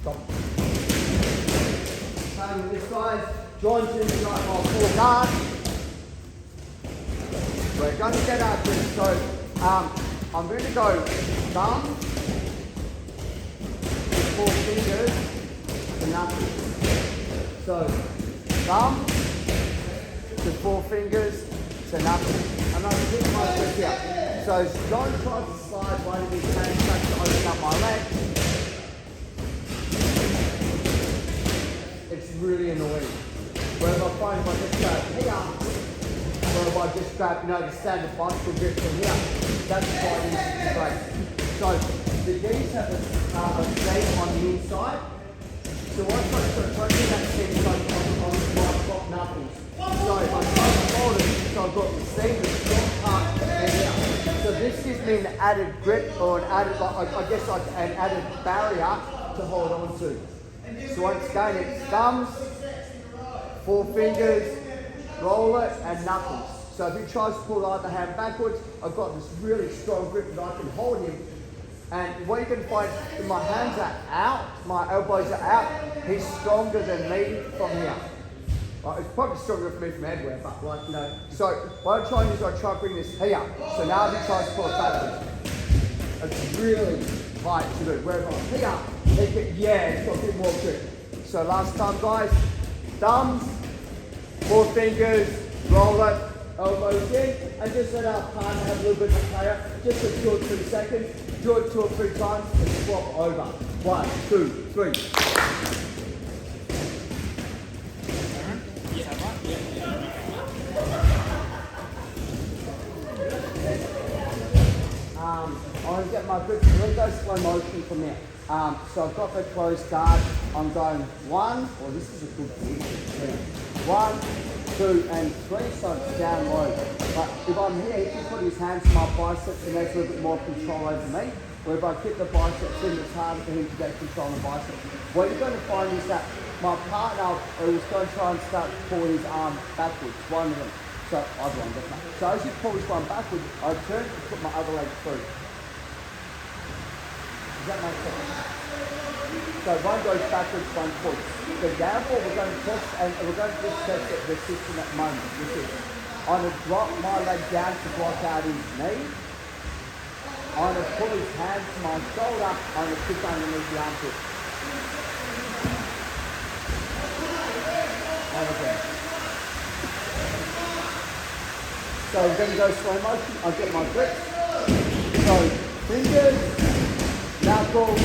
Stop. Same with this guys. Joints in like my full guard. We're going to get our grip. So I'm going to go thumb, 4 fingers to nothing. So thumb to 4 fingers to nothing. And I'm keeping my grip here. So John tries to slide one of his hands back to open up my leg. It's really annoying. Where if I find if I just grab here, or if I just grab, the standard bicycle grip from here, that's quite easy to break. So the knees have a shape on the inside. So once I start touching that seam on my top knuckles. So I'm trying to hold it, so I've got the seam, the strong part here. So this gives me an added grip, or an added, I guess like an added barrier to hold on to. So once again, it's thumbs, 4 fingers, roll it, and knuckles. So if he tries to pull either hand backwards, I've got this really strong grip that I can hold him. And what you can find, if my hands are out, my elbows are out, he's stronger than me from here. It's probably stronger for me from everywhere, but So what I'm trying to do is I try to bring this here. So now if he tries to pull it backwards, it's really tight to do. Whereas here, it's got a bit more grip. So last time guys, thumbs, 4 fingers, roll it, elbows in, and just let our partner have a little bit of prayer. Just for 2 or 3 seconds. Do it 2 or 3 times and swap over. 1, 2, 3. I want to get my grip, we'll go slow motion from there. So I've got the closed guard, I'm going 1, this is a good position, 1, 2 and 3, so it's down low. But if I'm here, he can put his hands to my biceps and there's a little bit more control over me. Where if I kick the biceps in, it's harder for him to get control of the biceps. What you're going to find is that my partner is going to try and start to pull his arm backwards, one of them. So other one, doesn't it? So as you pull this one backwards, I turn to put my other leg through. Does that make sense? So one goes backwards, one forwards. So therefore we're going to test, and we're going to just test the system at the moment. You see, I'm going to drop my leg down to block out his knee. I'm going to pull his hand to my shoulder. I'm going to kick underneath the armpit. And again. So we're going to go slow motion. I'll get my grips. So fingers, knuckles,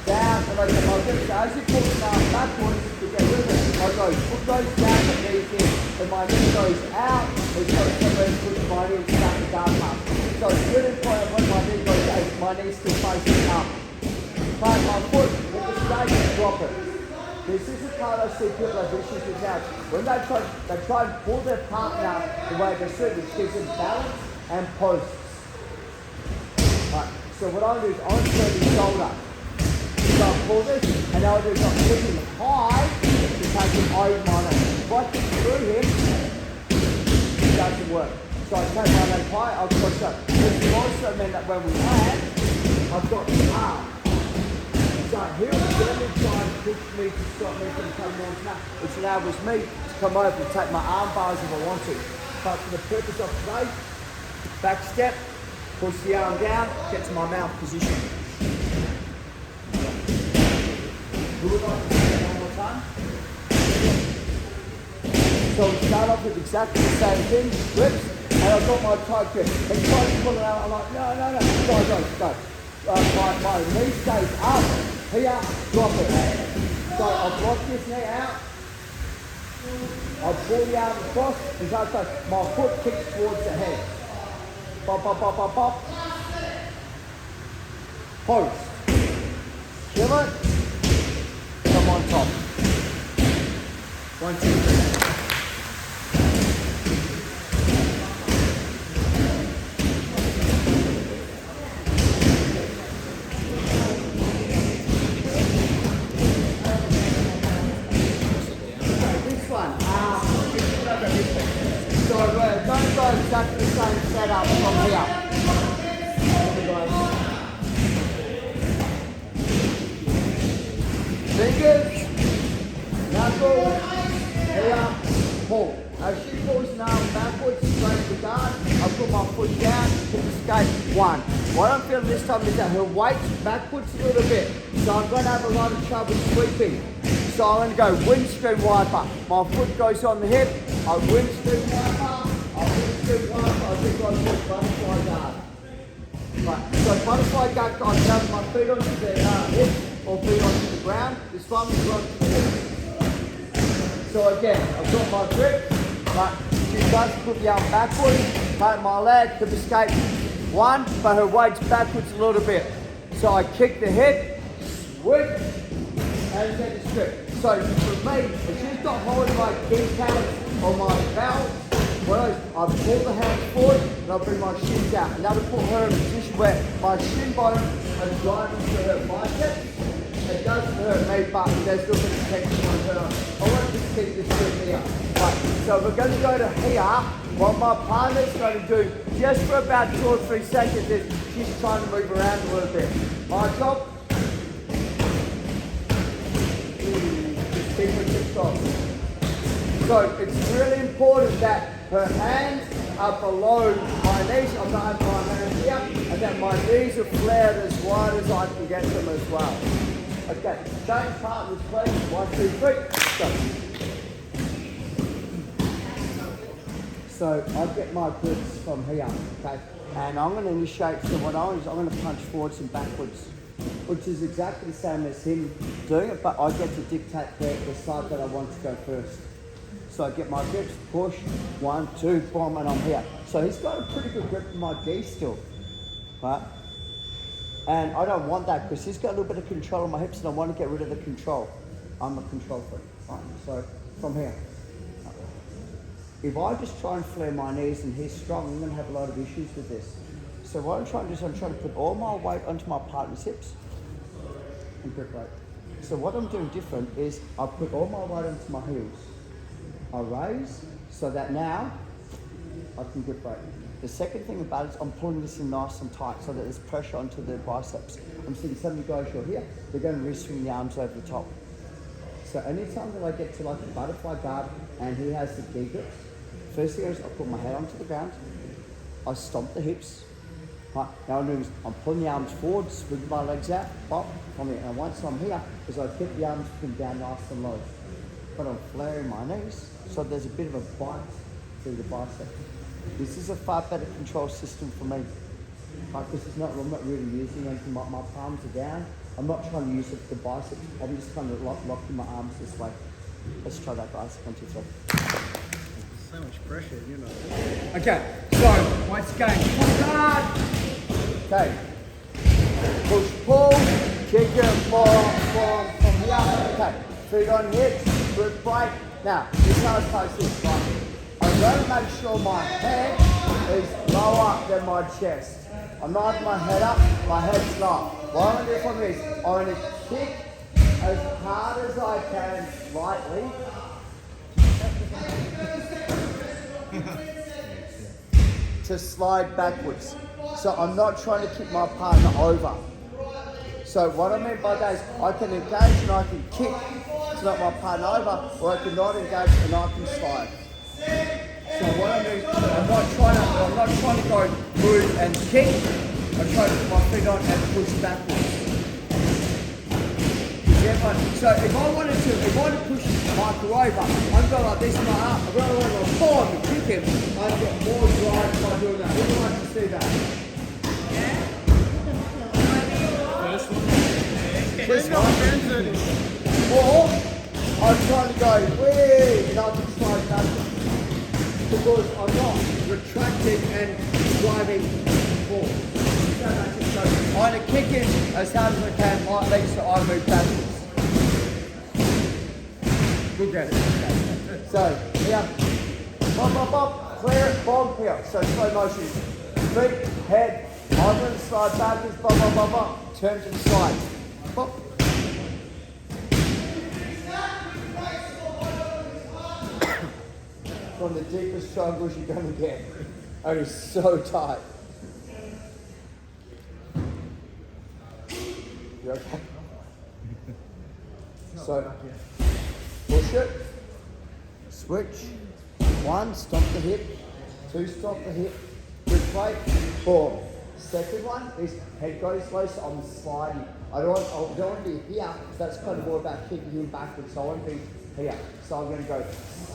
down, and I get my grips. So as you pull the arm backwards to get rid of it, I go put those down and knees in. And my knee goes out, it's got somewhere to put my knee and start the guard up. So it's really important when my knee goes out, my knee's still facing up. Plant my foot with the straight and drop it. This is the part I see people have issues with now. When they try and pull their partner the way they should, which gives them balance and posts. Right, so what I do is I turn his shoulder. So I pull this, and I'll do is I'm pushing high to take him over my leg. If I kick through him, it doesn't work. So I take my leg high, I'll push up. This also meant that when we land, I've got the arm. So he'll really try and push me to stop me from coming on snap, which enables me to come over and take my arm bars if I want to. But for the purpose of today, back step, push the arm down, get to my mouth position. Would you like to do that one more time? So we start off with exactly the same thing, grips, and I've got my tight grip. And trying to pull it out, I'm like, no, go. My knee stays up, here, drop it. So I'll block this knee out, I'll pull the arm across, and so my foot kicks towards the head. Bop, bop, bop, bop, bop. Post. Kill it, come on top. 1, 2, 3. Exactly the same setup from here. Fingers, knuckles, here, pull. As she pulls now backwards, straight to guard, I put my foot down to the skate. One. What I'm feeling this time is that her weight's backwards a little bit. So I'm going to have a lot of trouble sweeping. So I'm going to go windscreen wiper. My foot goes on the hip, I windscreen wiper, I windscreen wiper, I think I put butterfly guard. Right. So butterfly guard, I have my feet onto the hip or feet onto the ground. This one is onto the hip. So again, I've got my grip. But she does put the arm backwards, take my leg to escape one, but her weight's backwards a little bit. So I kick the hip, swing, and get the strip. So for me, if she's not holding my kneecaps or my belt, I pull the hands forward and I bring my shins out. And that'll put her in a position where my shin bone is driving to her biceps. It doesn't hurt me, but there's a little bit of tension on her. I want to just keep this grip here. Right, so we're going to go to here. What my partner's going to do, just for about 2 or 3 seconds, is she's trying to move around a little bit. My job, just keep her tipped off. So it's really important that her hands are below my knees. I'm going to have my hands here, and that my knees are flared as wide as I can get them as well. Okay, change partners, please. 1, 2, 3, go. So I get my grips from here, okay? And I'm going to initiate, so what I do is I'm going to punch forwards and backwards, which is exactly the same as him doing it, but I get to dictate the side that I want to go first. So I get my grips, push, 1, 2, boom, and I'm here. So he's got a pretty good grip on my gi still, right? And I don't want that because he's got a little bit of control on my hips and I want to get rid of the control. I'm a control freak, right? So from here. If I just try and flare my knees and he's strong, I'm going to have a lot of issues with this. So what I'm trying to do is I'm trying to put all my weight onto my partner's hips and grip weight. So what I'm doing different is I put all my weight onto my heels. I raise so that now I can grip weight. The second thing about it is I'm pulling this in nice and tight so that there's pressure onto the biceps. I'm seeing some of you guys who are here, they're going to really swing the arms over the top. So anytime that I get to like a butterfly guard and he has the gi grips, first thing is I put my head onto the ground, I stomp the hips. Right, now I'm pulling the arms forward, swing my legs out, pop, from here. And once I'm here, is I keep the arms pinned down nice and low. But I'm flaring my knees, so there's a bit of a bite through the bicep. This is a far better control system for me. Because I'm not really using anything. My palms are down. I'm not trying to use the biceps. I'm just kind of locking my arms this way. Let's try that, guys. 1, 2, 3. So much pressure, you know. Okay, so once again, pull hard. Okay. Push, pull, kick it, from here. Okay, feet on hips, grip break. Now, this is how it's supposed to be, right? I'm going to make sure my head is lower than my chest. I'm not having my head up, my head's not. What I'm going to do from this, I'm going to kick as hard as I can, lightly. To slide backwards. So I'm not trying to kick my partner over. So what I mean by that is I can engage and I can kick to knock my partner over, or I can not engage and I can slide. So what I mean, I'm not trying to go move and kick. I'm trying to put my feet on and push backwards. So if I wanted to push Michael over, I'm going like this in my arm. I'm going to go forward and kick him. I'd get more drive by doing that. Who would like to see that? This one. Or I'm trying to go way and I can slide backwards. Because I'm not retracting and driving forward. So I'm going to kick him as hard as I can, lightly, so I move backwards. Good get it. So, here, pop, pop, pop, clear it, bomb here. So, slow motion. Feet, head, over and slide backwards, pop, pop, pop, pop. Turn to the side. Pop. One of the deepest struggles you're going to get. It is so tight. You okay? So, push it, switch, 1, stop the hip, 2, stop the hip, grip weight, 4. Second one is head goes low, so I'm sliding. I don't want to be here, that's kind of more about kicking him backwards, so I want to be here. So I'm going to go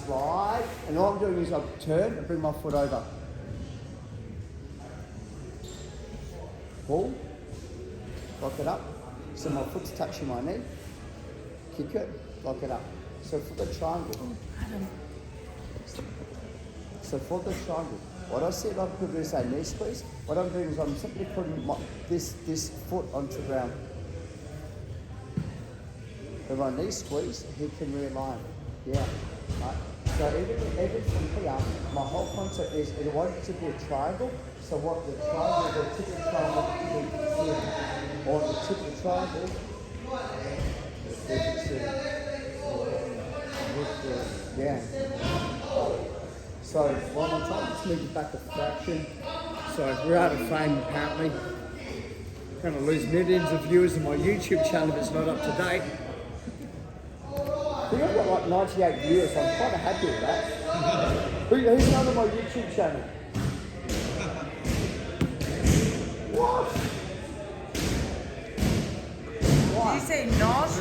slide, and all I'm doing is I'll turn and bring my foot over. Pull, lock it up, so my foot's touching my knee, kick it, lock it up. So for the triangle, what I see a lot of people do is say knee squeeze. What I'm doing is I'm simply putting this foot onto the ground. When my knee squeeze, he can realign. Yeah, right. So even from here, my whole concept is I want it to be a triangle. So what the triangle, the tip of the triangle is here, or the tip of the triangle is yeah. So one more time, just move it back a fraction. So we're out of frame apparently. Going to lose millions of viewers on my YouTube channel if it's not up to date. I think I've got like 98 viewers, so I'm quite happy with that. Who's not on my YouTube channel? What? Did you say not?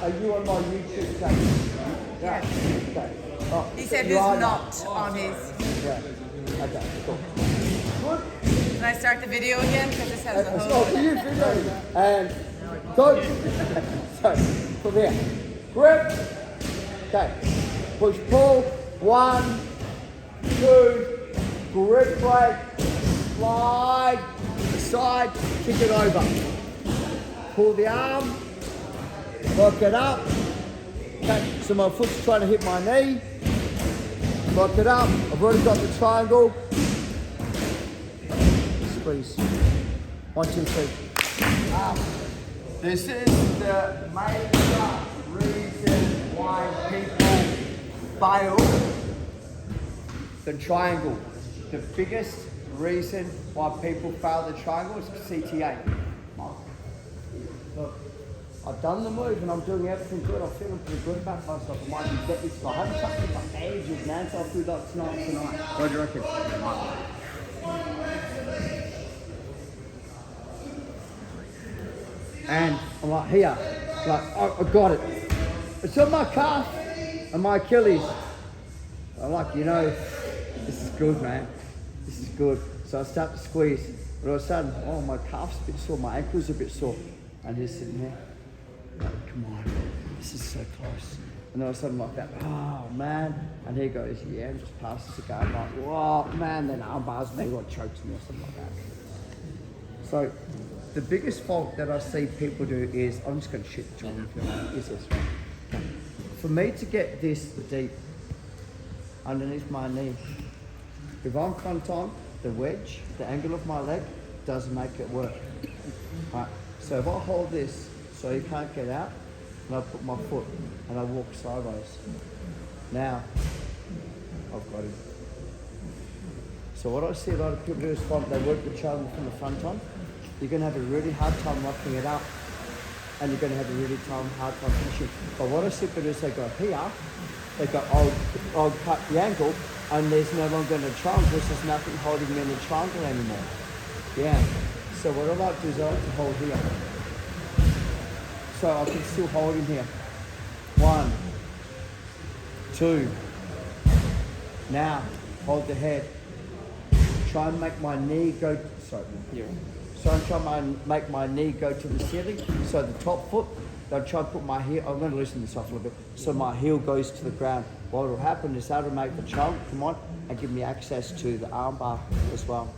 Are you on my YouTube channel? Yeah. Okay. Oh, He said you who's are not on his. Yeah. Okay, cool. Good. Can I start the video again? Because this has a It's whole... not for you, video. And go. So, from here. Grip. Okay. Push, pull. 1, 2. Grip break. Slide. Side. Kick it over. Pull the arm. Lock it up. Okay. So my foot's trying to hit my knee. Lock it up. I've already got the triangle. Squeeze. 1, 2, 3. This is the major reason why people fail the triangle. The biggest reason why people fail the triangle is CTA. Look, I've done the move and I'm doing everything good. I'm feeling pretty good about myself. I might be get this guy. I haven't touched it for ages, man, so I'll do that tonight. What do you reckon? And I'm like, here, like, I got it. It's on my calf and my Achilles. I'm like, you know, this is good, man. This is good. So I start to squeeze. But all of a sudden, oh, my calf's a bit sore, my ankle's a bit sore. And he's sitting there, like, come on, this is so close. And all of a sudden, like that, oh, man. And he goes, yeah, and just passes the go. I'm like, whoa, man, then arm bars me or chokes me or something like that. So the biggest fault that I see people do is, I'm just going to shit John if you want, is this, right? For me to get this deep underneath my knee, if I'm front on, the wedge, the angle of my leg doesn't make it work. Right. So if I hold this so you can't get out, and I put my foot and I walk sideways, now I've got him. So what I see a lot of people do is they work the triangle from the front on. You're going to have a really hard time locking it up, and you're going to have a really hard time finishing. But what I see people do is they go here, they go, I'll cut the angle, and there's no longer a triangle, there's nothing holding me in the triangle anymore. Yeah. So what I like to do is I like to hold here. So I can still hold him here. 1, 2. Now, hold the head. Try and make my knee go, sorry, here. So I'm trying to make my knee go to the ceiling. So the top foot, I'll try and put my heel, I'm going to loosen this off a little bit, so my heel goes to the ground. What will happen is that'll make the triangle come on and give me access to the arm bar as well.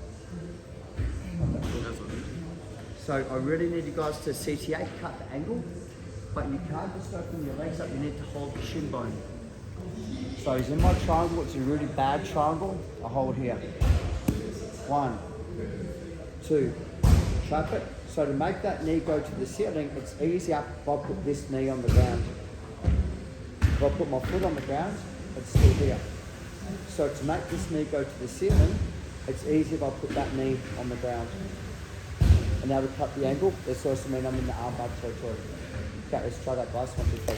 So I really need you guys to CTA, cut the angle, but you can't just open your legs up, you need to hold the shin bone. So he's in my triangle, it's a really bad triangle, I hold here. 1, 2, trap it. So to make that knee go to the ceiling, it's easier if I put this knee on the ground. If I put my foot on the ground, it's still here. So to make this knee go to the ceiling, it's easy if I put that knee on the ground. and now we cut the angle. This also means I'm in the armbar territory. Okay, let's try that, guys. 1, 2, 3.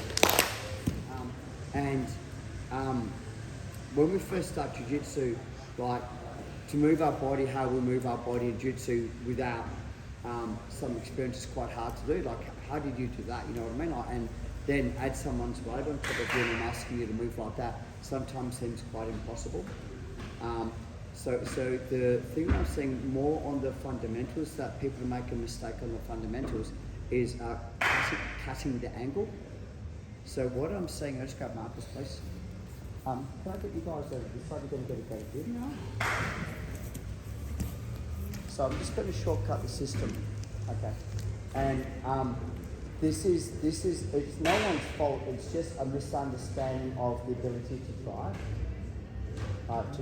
When we first start jiu-jitsu, like to move our body, how we move our body in jiu-jitsu without some experience is quite hard to do. Like, how did you do that? You know what I mean? And then add someone's weight on top of you and asking you to move like that sometimes seems quite impossible. So the thing I'm saying more on the fundamentals, that people make a mistake on the fundamentals, is cutting the angle. So what I'm saying, let's grab Marcus, please. Can I get you guys over this side? You're going to get a better view now. So I'm just going to shortcut the system, okay? And this is it's no one's fault. It's just a misunderstanding of the ability to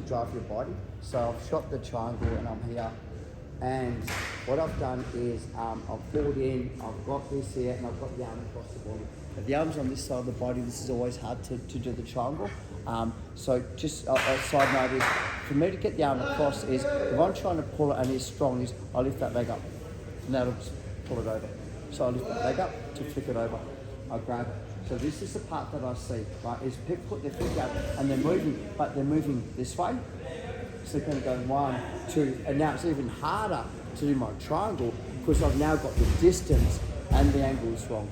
drive your body. So I've shot the triangle and I'm here. And what I've done is I've pulled in, I've got this here, and I've got the arm across the body. But the arm's on this side of the body. This is always hard to do the triangle. So just a side note is, for me to get the arm across is, if I'm trying to pull it and it's strong, is I lift that leg up. And that'll just pull it over. So I lift that leg up to flick it over. I grab it. So this is the part that I see, right, is people put their feet out and they're moving, but they're moving this way. So they're going to go 1, 2, and now it's even harder to do my triangle because I've now got the distance and the angle is wrong.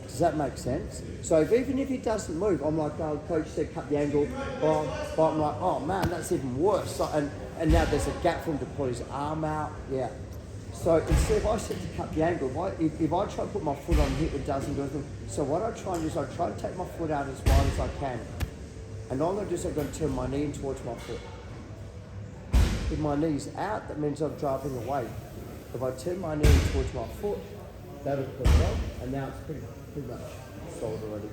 Does that make sense? So even if he doesn't move, I'm like, oh, coach said cut the angle, but I'm like, oh man, that's even worse. So, and now there's a gap for him to pull his arm out, yeah. So instead, if I said to cut the angle, if I try to put my foot on hip, it doesn't do anything. So what I try and do is I try to take my foot out as wide as I can. And all I'm going to do is I'm going to turn my knee in towards my foot. If my knee's out, that means I'm driving away. If I turn my knee in towards my foot, that'll put it on, and now it's pretty much solid already.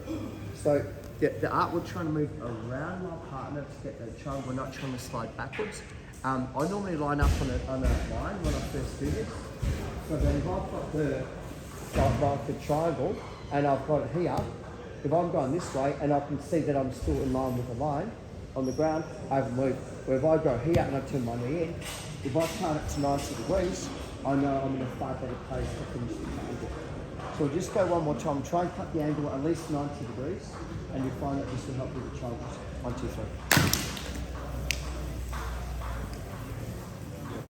So the art, we're trying to move around my partner to get that triangle. We're not trying to slide backwards. I normally line up on a line when I first do this. So then if I've got the triangle and I've got it here, if I'm going this way and I can see that I'm still in line with the line on the ground, I haven't moved. Where if I go here and I turn my knee in, if I turn it to 90 degrees, I know I'm in a far better place to finish the triangle. So we'll just go one more time. Try and cut the angle at least 90 degrees, and you'll find that this will help with the triangles. 1, 2, 3.